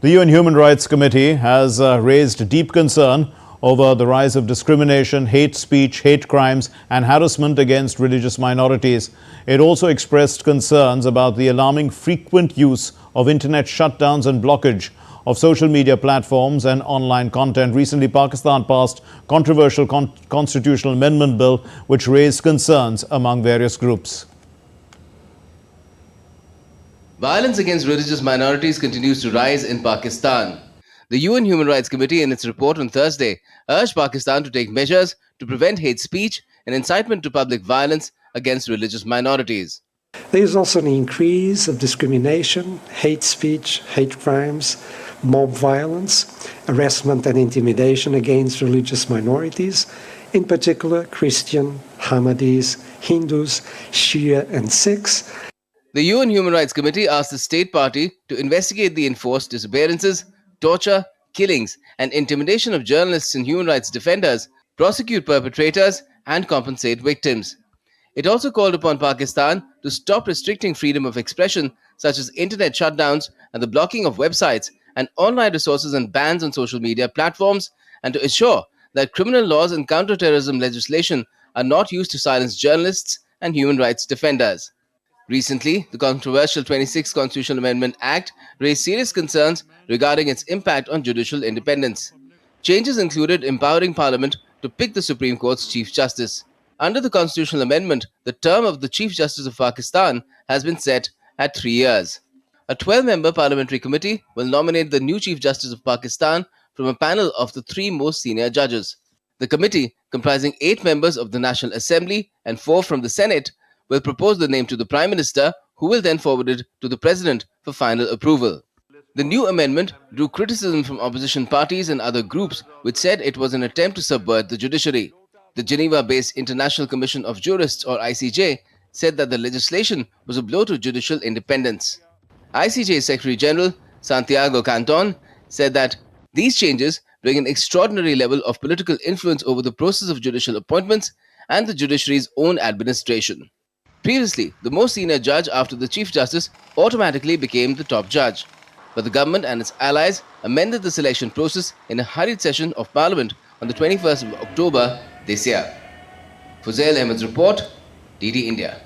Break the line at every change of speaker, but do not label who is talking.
The UN Human Rights Committee has raised deep concern over the rise of discrimination, hate speech, hate crimes and harassment against religious minorities. It also expressed concerns about the alarming frequent use of internet shutdowns and blockage of social media platforms and online content. Recently, Pakistan passed controversial constitutional amendment bill which raised concerns among various groups.
Violence against religious minorities continues to rise in Pakistan. The UN Human Rights Committee, in its report on Thursday, urged Pakistan to take measures to prevent hate speech and incitement to public violence against religious minorities.
There is also an increase of discrimination, hate speech, hate crimes, mob violence, harassment and intimidation against religious minorities, in particular Christian, Ahmadis, Hindus, Shia and Sikhs.
The UN Human Rights Committee asked the state party to investigate the enforced disappearances, torture, killings, and intimidation of journalists and human rights defenders, prosecute perpetrators, and compensate victims. It also called upon Pakistan to stop restricting freedom of expression, such as internet shutdowns and the blocking of websites and online resources and bans on social media platforms, and to ensure that criminal laws and counterterrorism legislation are not used to silence journalists and human rights defenders. Recently, the controversial 26th Constitutional Amendment Act raised serious concerns regarding its impact on judicial independence. Changes included empowering Parliament to pick the Supreme Court's Chief Justice. Under the Constitutional Amendment, the term of the Chief Justice of Pakistan has been set at 3 years. A 12-member parliamentary committee will nominate the new Chief Justice of Pakistan from a panel of the 3 most senior judges. The committee, comprising 8 members of the National Assembly and 4 from the Senate, will propose the name to the Prime Minister, who will then forward it to the President for final approval. The new amendment drew criticism from opposition parties and other groups, which said it was an attempt to subvert the judiciary. The Geneva-based International Commission of Jurists, or ICJ, said that the legislation was a blow to judicial independence. ICJ Secretary General Santiago Canton said that these changes bring an extraordinary level of political influence over the process of judicial appointments and the judiciary's own administration. Previously, the most senior judge after the Chief Justice automatically became the top judge. But the government and its allies amended the selection process in a hurried session of Parliament on the 21st of October this year. Fuzail Ahmed's report, DD India.